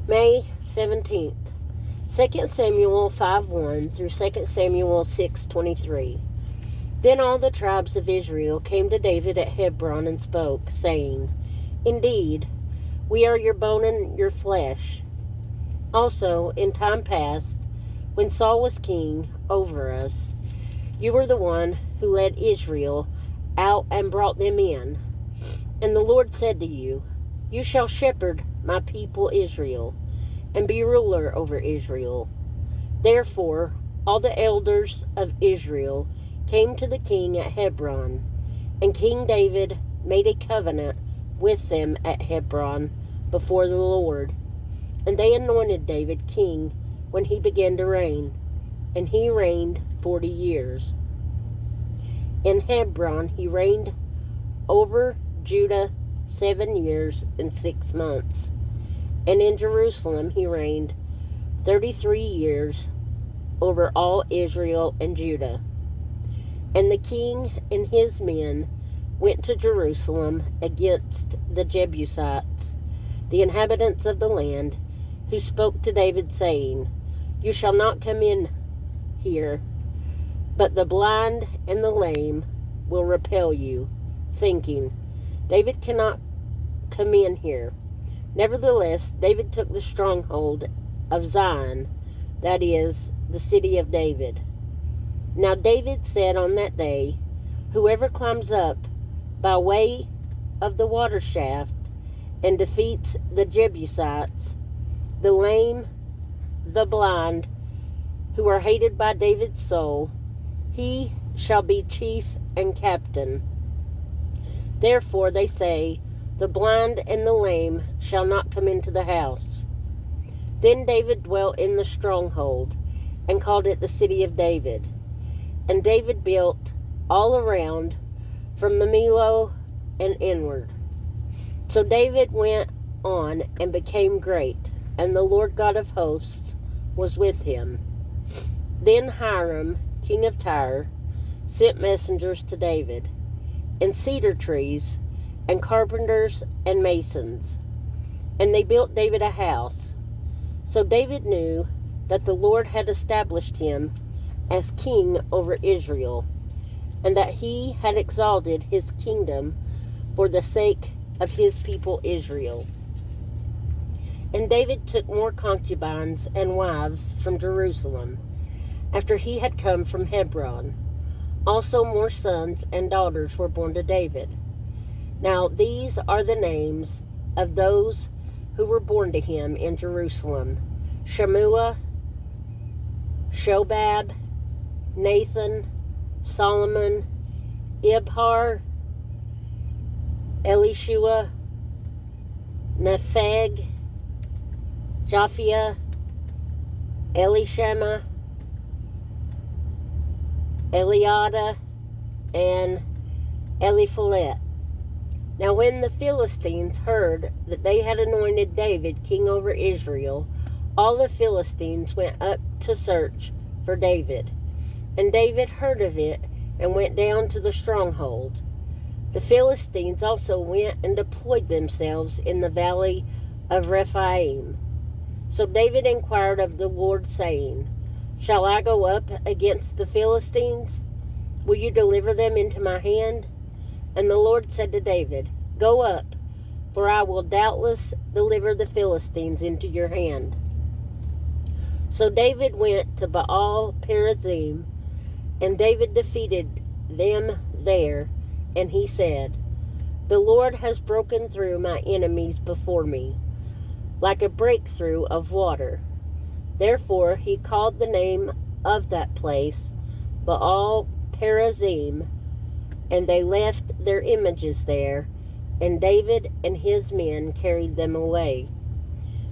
May 17th, 2 Samuel 5:1 through 2 Samuel 6:23. Then all the tribes of Israel came to David at Hebron and spoke, saying, Indeed, we are your bone and your flesh. Also, in time past, when Saul was king over us, you were the one who led Israel out and brought them in. And the Lord said to you, You shall shepherd my people Israel, and be ruler over Israel. Therefore, all the elders of Israel came to the king at Hebron, and King David made a covenant with them at Hebron before the Lord. And they anointed David king when he began to reign, and he reigned 40 years. In Hebron he reigned over Judah 7 years and 6 months. And in Jerusalem he reigned 33 years over all Israel and Judah. And the king and his men went to Jerusalem against the Jebusites, the inhabitants of the land, who spoke to David, saying, You shall not come in here, but the blind and the lame will repel you, thinking, David cannot come in here. Nevertheless, David took the stronghold of Zion, that is, the city of David. Now David said on that day, Whoever climbs up by way of the water shaft and defeats the Jebusites, the lame, the blind, who are hated by David's soul, he shall be chief and captain. Therefore they say, The blind and the lame shall not come into the house. Then David dwelt in the stronghold, and called it the city of David. And David built all around, from the Millo and inward. So David went on and became great, and the Lord God of hosts was with him. Then Hiram, king of Tyre, sent messengers to David, and cedar trees, and carpenters and masons. And they built David a house. So David knew that the Lord had established him as king over Israel, and that he had exalted his kingdom for the sake of his people Israel. And David took more concubines and wives from Jerusalem, after he had come from Hebron. Also more sons and daughters were born to David. Now these are the names of those who were born to him in Jerusalem: Shammua, Shobab, Nathan, Solomon, Ibhar, Elishua, Nepheg, Japhia, Elishama, Eliada, and Eliphalet. Now when the Philistines heard that they had anointed David king over Israel, all the Philistines went up to search for David. And David heard of it and went down to the stronghold. The Philistines also went and deployed themselves in the valley of Rephaim. So David inquired of the Lord, saying, Shall I go up against the Philistines? Will you deliver them into my hand? And the Lord said to David, Go up, for I will doubtless deliver the Philistines into your hand. So David went to Baal Perazim, and David defeated them there, and he said, The Lord has broken through my enemies before me, like a breakthrough of water. Therefore he called the name of that place Baal Perazim, and they left their images there, and David and his men carried them away.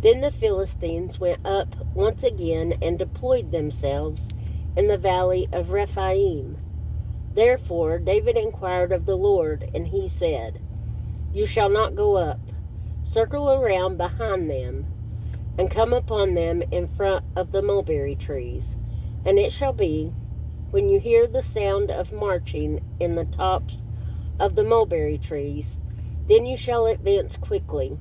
Then the Philistines went up once again and deployed themselves in the valley of Rephaim. Therefore David inquired of the Lord, and he said, You shall not go up. Circle around behind them, and come upon them in front of the mulberry trees. And it shall be, when you hear the sound of marching in the tops of the mulberry trees, then you shall advance quickly.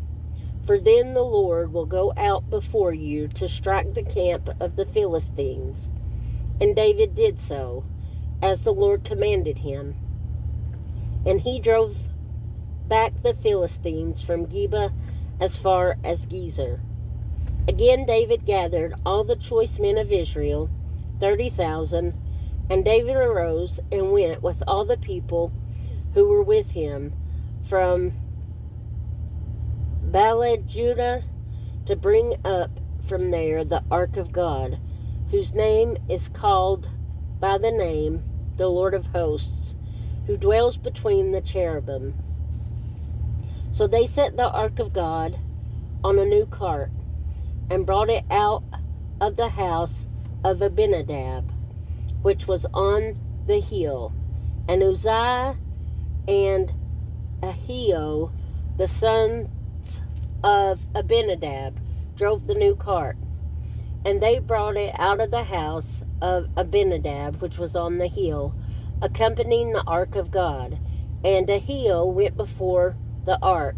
For then the Lord will go out before you to strike the camp of the Philistines. And David did so, as the Lord commanded him. And he drove back the Philistines from Geba as far as Gezer. Again David gathered all the choice men of Israel, 30,000, and David arose and went with all the people who were with him from Baalad Judah to bring up from there the ark of God, whose name is called by the name the Lord of hosts, who dwells between the cherubim. So they set the ark of God on a new cart, and brought it out of the house of Abinadab, which was on the hill. And Uzziah and Ahio, the sons of Abinadab, drove the new cart. And they brought it out of the house of Abinadab, which was on the hill, accompanying the ark of God. And Ahio went before the ark.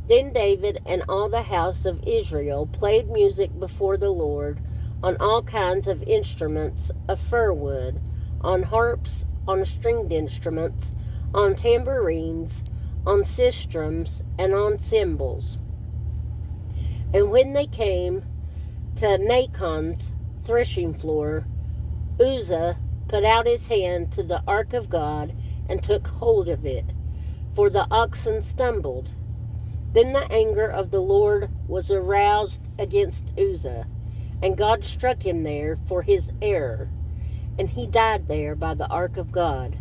Then David and all the house of Israel played music before the Lord on all kinds of instruments of fir wood, on harps, on stringed instruments, on tambourines, on sistrums, and on cymbals. And when they came to Nachon's threshing floor, Uzzah put out his hand to the ark of God and took hold of it, for the oxen stumbled. Then the anger of the Lord was aroused against Uzzah, and God struck him there for his error, and he died there by the ark of God.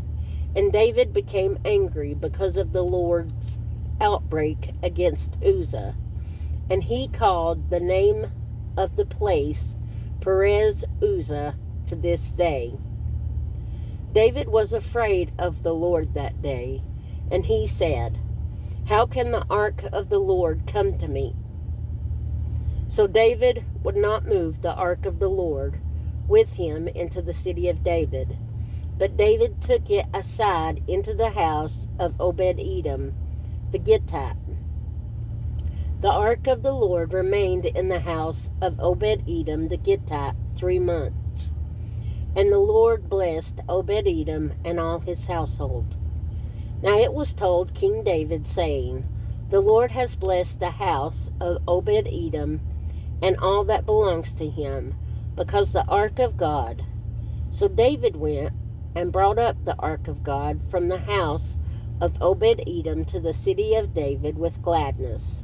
And David became angry because of the Lord's outbreak against Uzzah, and he called the name of the place Perez Uzzah to this day. David was afraid of the Lord that day, and he said, "How can the ark of the Lord come to me?" So David would not move the ark of the Lord with him into the city of David, but David took it aside into the house of Obed-Edom, the Gittite. The ark of the Lord remained in the house of Obed-Edom the Gittite 3 months, and the Lord blessed Obed-Edom and all his household. Now it was told King David, saying, "The Lord has blessed the house of Obed-Edom and all that belongs to him, because the ark of God." So David went and brought up the ark of God from the house of Obed-Edom to the city of David with gladness.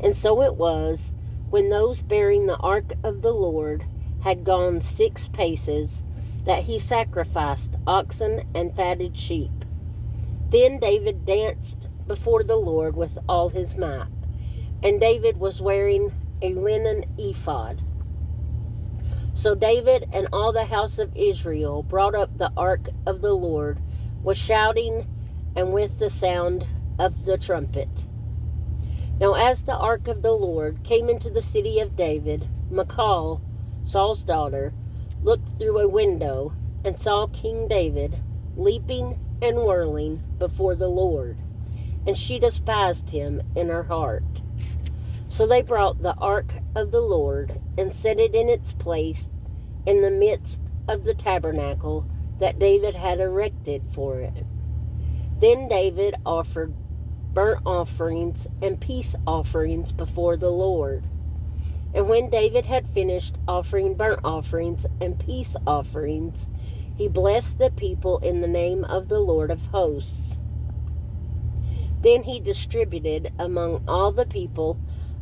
And so it was, when those bearing the ark of the Lord had gone 6 paces, that he sacrificed oxen and fatted sheep. Then David danced before the Lord with all his might, and David was wearing a linen ephod. So David and all the house of Israel brought up the ark of the Lord with shouting and with the sound of the trumpet. Now as the ark of the Lord came into the city of David, Michal, Saul's daughter, looked through a window and saw King David leaping and whirling before the Lord, and she despised him in her heart. So they brought the ark of the Lord and set it in its place in the midst of the tabernacle that David had erected for it. Then David offered burnt offerings and peace offerings before the Lord. And when David had finished offering burnt offerings and peace offerings, he blessed the people in the name of the Lord of hosts. Then he distributed among all the people,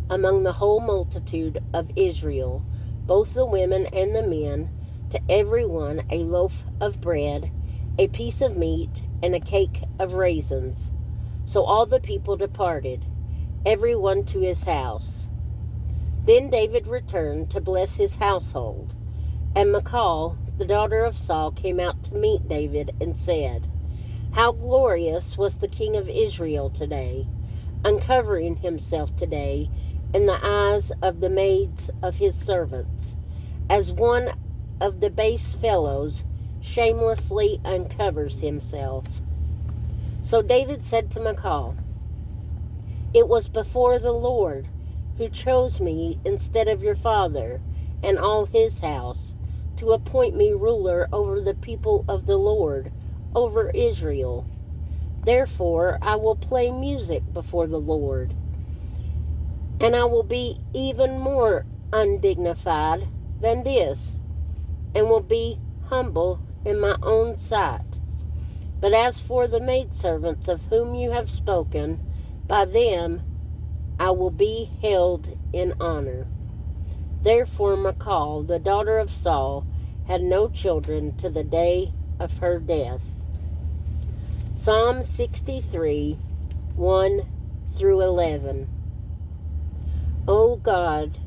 among the whole multitude of Israel, both the women and the men, to every one a loaf of bread, a piece of meat, and a cake of raisins. So all the people departed, every one to his house. Then David returned to bless his household, and Michal, the daughter of Saul, came out to meet David and said, "How glorious was the king of Israel today, uncovering himself today in the eyes of the maids of his servants, as one of the base fellows shamelessly uncovers himself." So David said to Michal, "It was before the Lord who chose me instead of your father and all his house, to appoint me ruler over the people of the Lord, over Israel. Therefore I will play music before the Lord, and I will be even more undignified than this, and will be humble in my own sight. But as for the maidservants of whom you have spoken, by them I will be held in honor. Therefore Michal, the daughter of Saul, had no children to the day of her death. Psalm 63, 1 through 11. O God,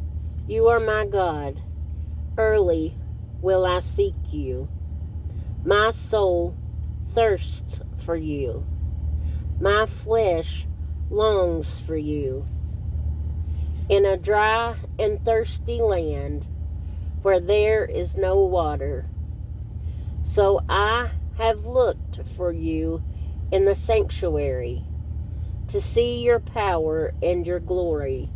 you are my God. Early will I seek you. My soul thirsts for you. My flesh longs for you, in a dry and thirsty land where there is no water. So I have looked for you in the sanctuary, to see your power and your glory,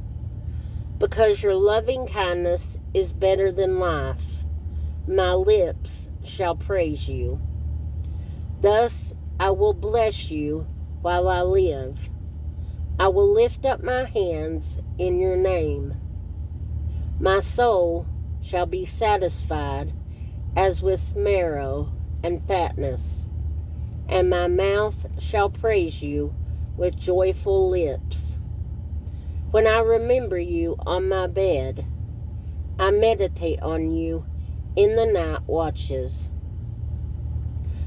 because your loving kindness is better than life. My lips shall praise you. Thus I will bless you while I live. I will lift up my hands in your name. My soul shall be satisfied as with marrow and fatness, and my mouth shall praise you with joyful lips. When I remember you on my bed, I meditate on you in the night watches.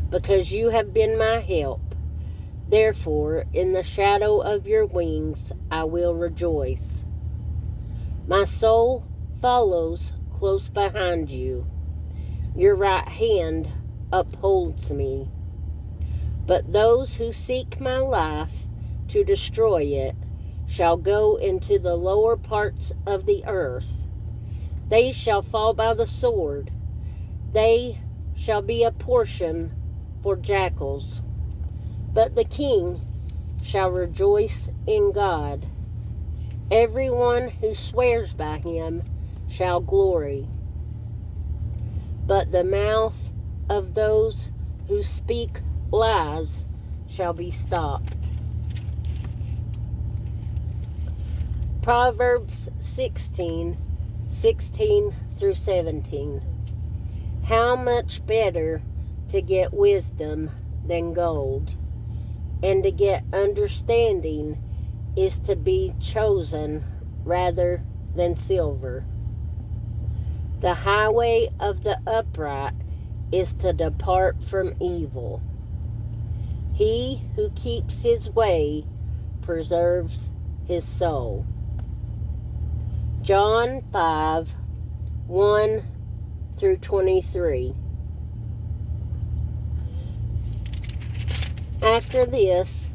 Because you have been my help, therefore in the shadow of your wings I will rejoice. My soul follows close behind you. Your right hand upholds me. But those who seek my life to destroy it shall go into the lower parts of the earth. They shall fall by the sword. They shall be a portion for jackals. But the king shall rejoice in God. Everyone who swears by him shall glory. But the mouth of those who speak lies shall be stopped. Proverbs 16 through 17. How much better to get wisdom than gold, and to get understanding is to be chosen rather than silver. The highway of the upright is to depart from evil. He who keeps his way preserves his soul. John 5, 1 through 23. After this,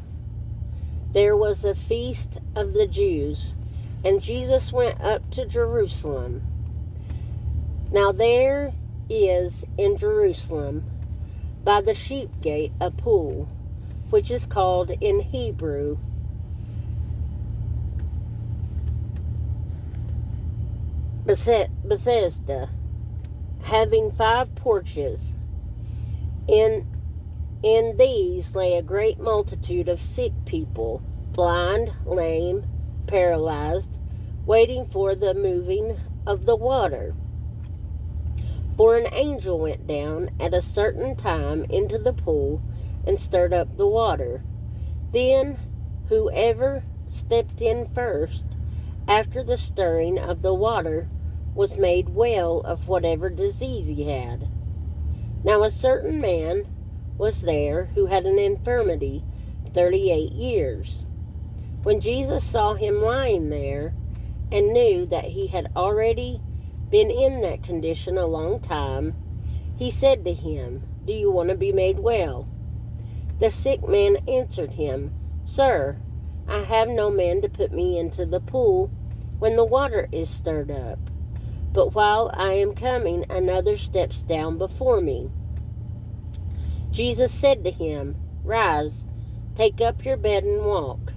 there was a feast of the Jews, and Jesus went up to Jerusalem. Now there is in Jerusalem, by the sheep gate, a pool, which is called in Hebrew Bethesda, having 5 porches. In these lay a great multitude of sick people, blind, lame, paralyzed, waiting for the moving of the water. For an angel went down at a certain time into the pool and stirred up the water. Then whoever stepped in first, after the stirring of the water, was made well of whatever disease he had. Now a certain man was there who had an infirmity 38 years. When Jesus saw him lying there, and knew that he had already been in that condition a long time, he said to him, "Do you want to be made well?" The sick man answered him, "Sir, I have no man to put me into the pool when the water is stirred up. But while I am coming, another steps down before me." Jesus said to him, "Rise, take up your bed and walk."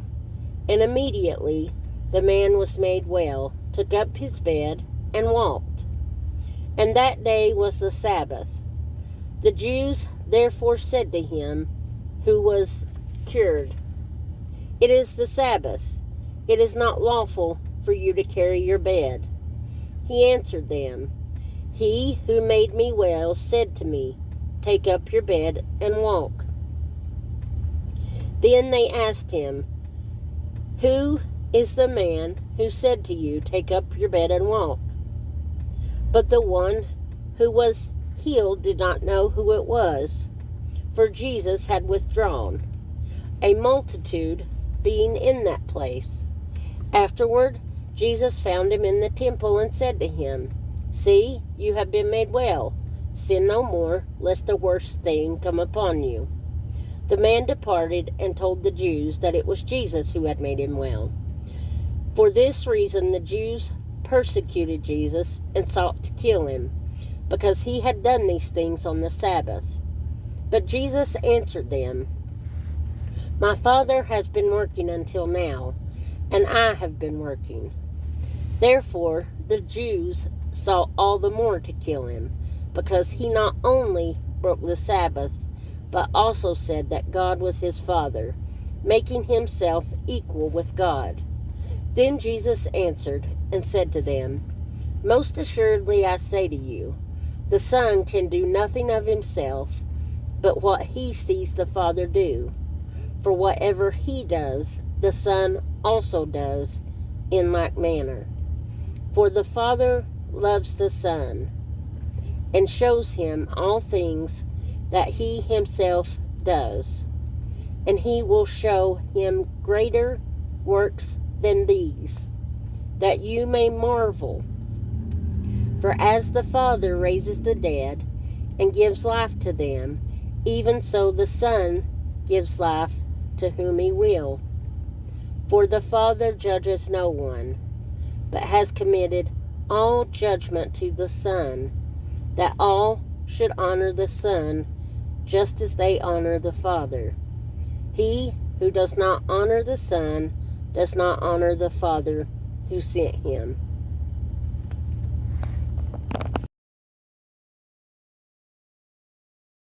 And immediately the man was made well, took up his bed, and walked. And that day was the Sabbath. The Jews therefore said to him who was cured, "It is the Sabbath. It is not lawful for you to carry your bed." He answered them, "He who made me well said to me, 'Take up your bed and walk.'" Then they asked him, "Who is the man who said to you, 'Take up your bed and walk'?" But the one who was healed did not know who it was, for Jesus had withdrawn, a multitude being in that place. Afterward, Jesus found him in the temple and said to him, "See, you have been made well. Sin no more, lest a worse thing come upon you." The man departed and told the Jews that it was Jesus who had made him well. For this reason the Jews persecuted Jesus and sought to kill him, because he had done these things on the Sabbath. But Jesus answered them, "My Father has been working until now, and I have been working." Therefore the Jews sought all the more to kill him, because he not only broke the Sabbath, but also said that God was his Father, making himself equal with God. Then Jesus answered and said to them, "Most assuredly I say to you, the Son can do nothing of himself, but what he sees the Father do. For whatever he does, the Son also does in like manner. For the Father loves the Son, and shows him all things that he himself does, and he will show him greater works than these, that you may marvel. For as the Father raises the dead and gives life to them, even so the Son gives life to whom he will. For the Father judges no one, but has committed all judgment to the Son, that all should honor the Son just as they honor the Father. He who does not honor the Son does not honor the Father who sent him.